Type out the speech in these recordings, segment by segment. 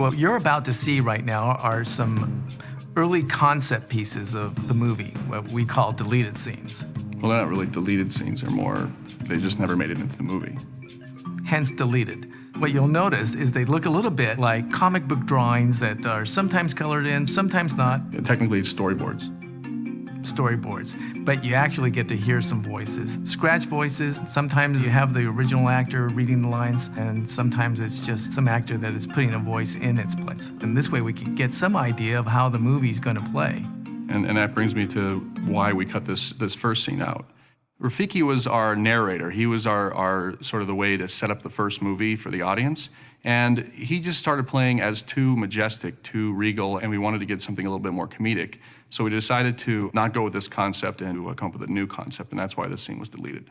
What you're about to see right now are some early concept pieces of the movie, what we call deleted scenes. Well, they're not really deleted scenes, they just never made it into the movie. Hence deleted. What you'll notice is they look a little bit like comic book drawings that are sometimes colored in, sometimes not. Technically, it's storyboards. Storyboards, but you actually get to hear some voices. Scratch voices, sometimes you have the original actor reading the lines, and sometimes it's just some actor that is putting a voice in its place. And this way we can get some idea of how the movie's gonna play. And that brings me to why we cut this first scene out. Rafiki was our narrator. He was our sort of the way to set up the first movie for the audience. And he just started playing as too majestic, too regal, and we wanted to get something a little bit more comedic. So we decided to not go with this concept and to come up with a new concept, and that's why this scene was deleted.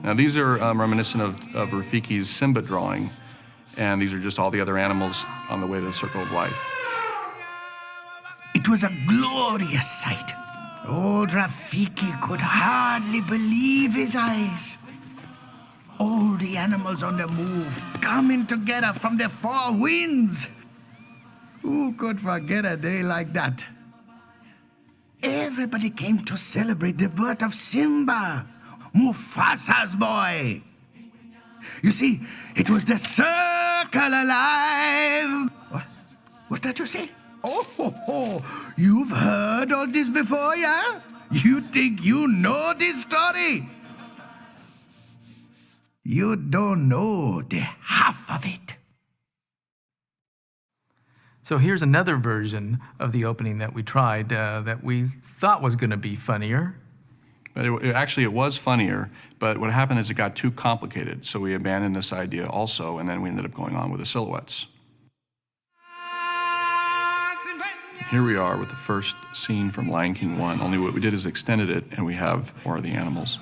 Now these are reminiscent of Rafiki's Simba drawing, and these are just all the other animals on the way to the circle of life. It was a glorious sight. Old Rafiki could hardly believe his eyes. All the animals on the move, coming together from the four winds. Who could forget a day like that? Everybody came to celebrate the birth of Simba, Mufasa's boy. You see, it was the circle alive. What's that you say? Oh, you've heard all this before, yeah? You think you know this story? You don't know the half of it. So here's another version of the opening that we tried that we thought was gonna be funnier. But it was funnier, but what happened is it got too complicated, so we abandoned this idea also, and then we ended up going on with the silhouettes. Here we are with the first scene from Lion King 1, only what we did is extended it, and we have more of the animals.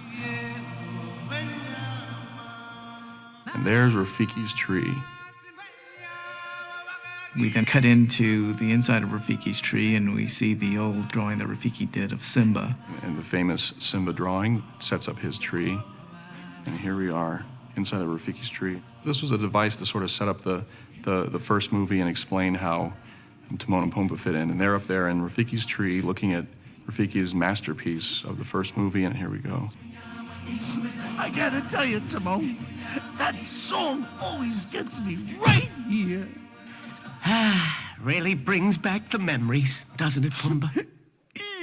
And there's Rafiki's tree. We then cut into the inside of Rafiki's tree, and we see the old drawing that Rafiki did of Simba. And the famous Simba drawing sets up his tree. And here we are inside of Rafiki's tree. This was a device to sort of set up the first movie and explain how Timon and Pumbaa fit in. And they're up there in Rafiki's tree looking at Rafiki's masterpiece of the first movie, and here we go. I gotta tell you, Timon, that song always gets me right here. Really brings back the memories, doesn't it, Pumbaa?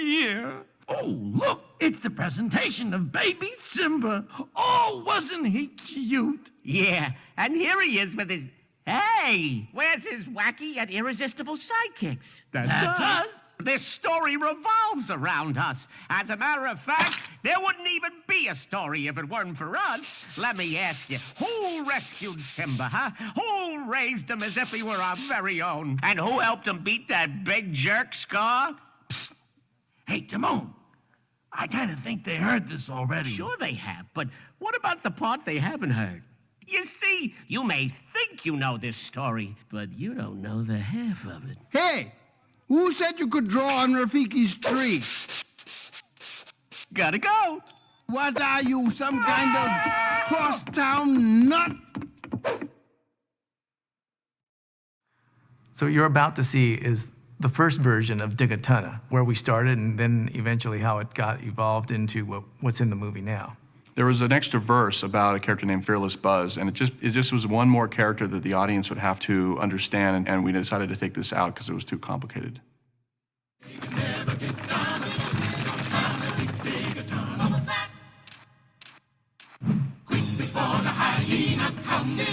Yeah. Oh, look, it's the presentation of baby Simba. Oh, wasn't he cute? Yeah, and here he is with his... Hey, where's his wacky and irresistible sidekicks? That's us. This story revolves around us. As a matter of fact, there wouldn't even be a story if it weren't for us. Let me ask you, who rescued Simba, huh? Who raised him as if he were our very own? And who helped him beat that big jerk, Scar? Psst. Hey, Timon, I kind of think they heard this already. Sure they have, but what about the part they haven't heard? You see, you may think you know this story, but you don't know the half of it. Hey, who said you could draw on Rafiki's tree? Gotta go. What are you, some kind of crosstown nut? So what you're about to see is the first version of Digatana, where we started and then eventually how it got evolved into what's in the movie now. There was an extra verse about a character named Fearless Buzz, and it just was one more character that the audience would have to understand, and we decided to take this out because it was too complicated.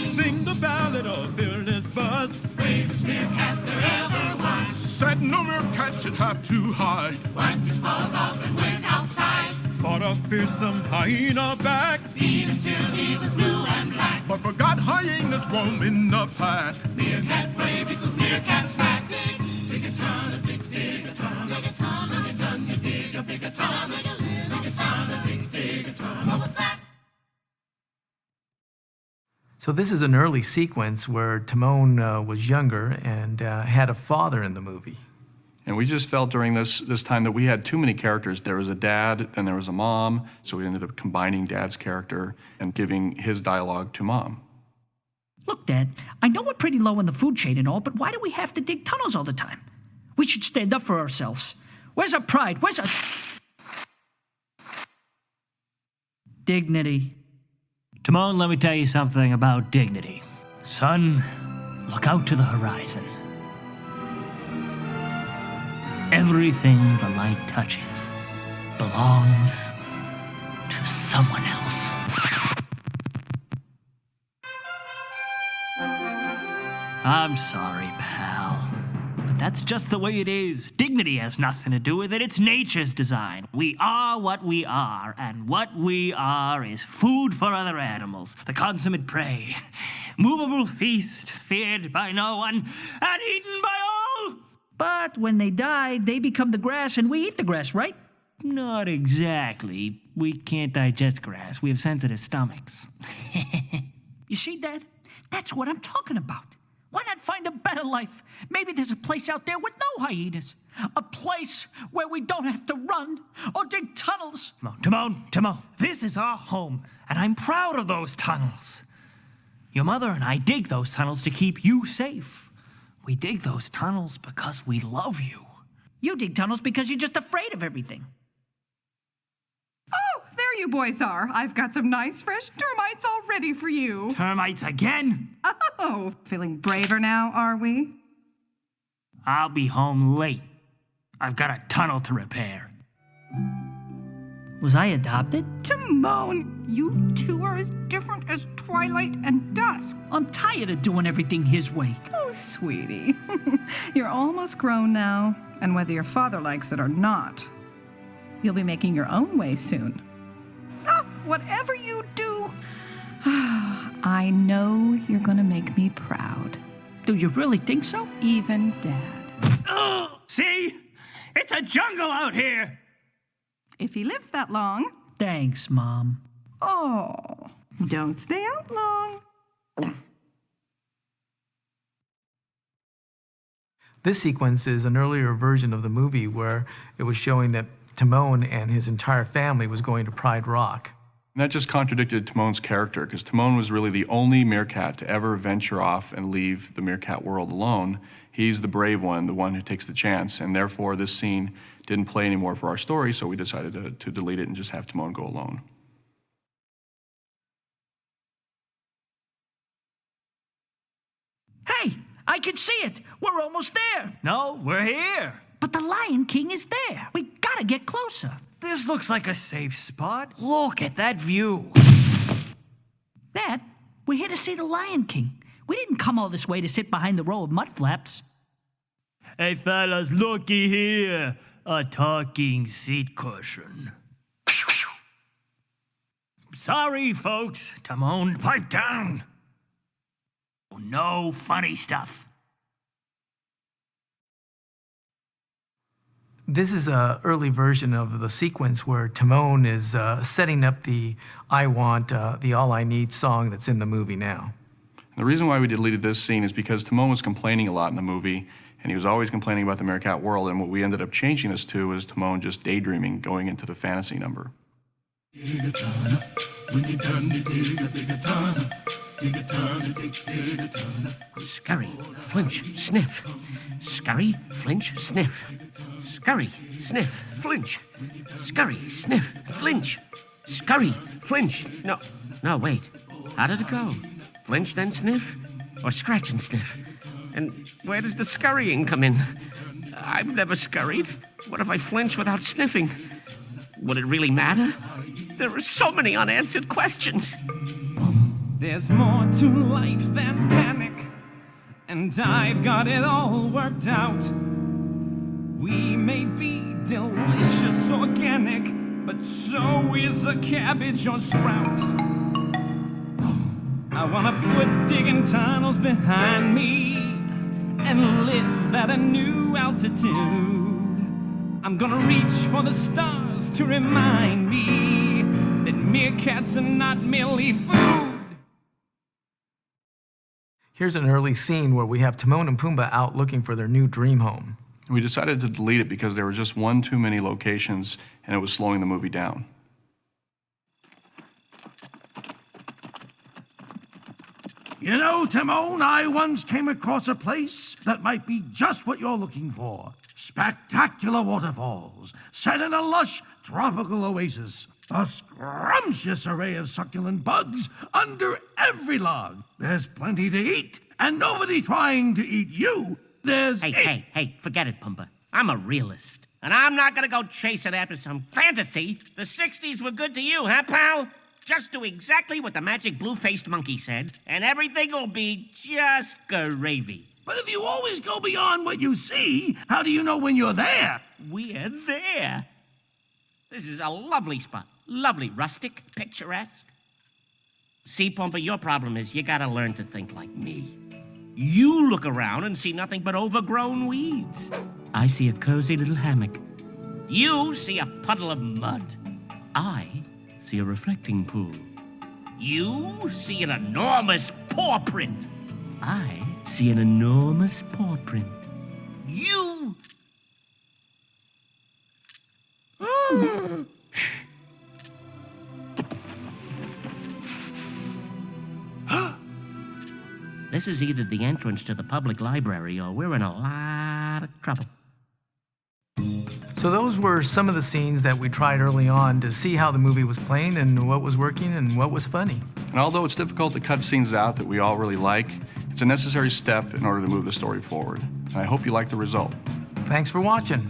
Sing the ballad of Fearless Buzz, bravest meerkat there ever was. Said no meerkat should have to hide. Wiped his paws off and went outside. Fought a fearsome hyena back. Beat him till he was blue and black. But forgot hyenas roam in the pack. Meerkat brave equals meerkat snack. Dig a ton, dig a ton, dig a ton, dig a ton, you dig a big a ton, dig a little ton, dig a ton. What was that? So this is an early sequence where Timon was younger and had a father in the movie. And we just felt during this time that we had too many characters. There was a dad, and there was a mom, so we ended up combining Dad's character and giving his dialogue to Mom. Look, Dad, I know we're pretty low in the food chain and all, but why do we have to dig tunnels all the time? We should stand up for ourselves. Where's our pride? Where's our dignity? Timon, let me tell you something about dignity. Son, look out to the horizon. Everything the light touches belongs to someone else. I'm sorry, pal, but that's just the way it is. Dignity has nothing to do with it. It's nature's design. We are what we are, and what we are is food for other animals, the consummate prey, movable feast, feared by no one, and eaten by all. But when they die, they become the grass and we eat the grass, right? Not exactly. We can't digest grass. We have sensitive stomachs. You see, Dad? That's what I'm talking about. Why not find a better life? Maybe there's a place out there with no hyenas. A place where we don't have to run or dig tunnels. Timon, this is our home, and I'm proud of those tunnels. Your mother and I dig those tunnels to keep you safe. We dig those tunnels because we love you. You dig tunnels because you're just afraid of everything. Oh, there you boys are. I've got some nice fresh termites all ready for you. Termites again? Oh, feeling braver now, are we? I'll be home late. I've got a tunnel to repair. Was I adopted? Timon, you two are as different as twilight and dusk. I'm tired of doing everything his way. Oh, sweetie. You're almost grown now, and whether your father likes it or not, you'll be making your own way soon. Ah, whatever you do, I know you're gonna make me proud. Do you really think so? Even Dad. Oh, see? It's a jungle out here. If he lives that long. Thanks, Mom. Oh, don't stay out long. This sequence is an earlier version of the movie where it was showing that Timon and his entire family was going to Pride Rock. And that just contradicted Timon's character, because Timon was really the only meerkat to ever venture off and leave the meerkat world alone. He's the brave one, the one who takes the chance, and therefore this scene didn't play anymore for our story, so we decided to delete it and just have Timon go alone. Hey, I can see it. We're almost there. No, we're here. But the Lion King is there. We gotta get closer. This looks like a safe spot. Look at that view. Dad, we're here to see the Lion King. We didn't come all this way to sit behind the row of mud flaps. Hey fellas, looky here. A talking seat cushion. Sorry, folks. Timon, pipe down. No funny stuff. This is an early version of the sequence where Timon is setting up the I Want, the All I Need song that's in the movie now. And the reason why we deleted this scene is because Timon was complaining a lot in the movie, and he was always complaining about the meerkat world, and what we ended up changing this to was Timon just daydreaming, going into the fantasy number. Scurry, flinch, sniff. Scurry, flinch, sniff. Scurry, sniff, flinch. Scurry, sniff, flinch. Scurry, flinch. No, wait. How did it go? Flinch, then sniff? Or scratch and sniff? And where does the scurrying come in? I've never scurried. What if I flinch without sniffing? Would it really matter? There are so many unanswered questions. There's more to life than panic, and I've got it all worked out. We may be delicious organic, but so is a cabbage or sprout. I wanna put digging tunnels behind me and live at a new altitude. I'm gonna reach for the stars to remind me that meerkats are not merely food. Here's an early scene where we have Timon and Pumbaa out looking for their new dream home. We decided to delete it because there were just one too many locations and it was slowing the movie down. You know, Timon, I once came across a place that might be just what you're looking for. Spectacular waterfalls, set in a lush tropical oasis. A scrumptious array of succulent bugs under every log. There's plenty to eat, and nobody trying to eat you. Hey, forget it, Pumbaa. I'm a realist. And I'm not gonna go chasing after some fantasy. The 60s were good to you, huh, pal? Just do exactly what the magic blue-faced monkey said, and everything will be just gravy. But if you always go beyond what you see, how do you know when you're there? We're there. This is a lovely spot. Lovely, rustic, picturesque. See, Pumbaa, your problem is you gotta learn to think like me. You look around and see nothing but overgrown weeds. I see a cozy little hammock. You see a puddle of mud. I see a reflecting pool. You see an enormous paw print. I see an enormous paw print. You... This is either the entrance to the public library or we're in a lot of trouble. So those were some of the scenes that we tried early on to see how the movie was playing and what was working and what was funny. And although it's difficult to cut scenes out that we all really like, it's a necessary step in order to move the story forward. And I hope you like the result. Thanks for watching.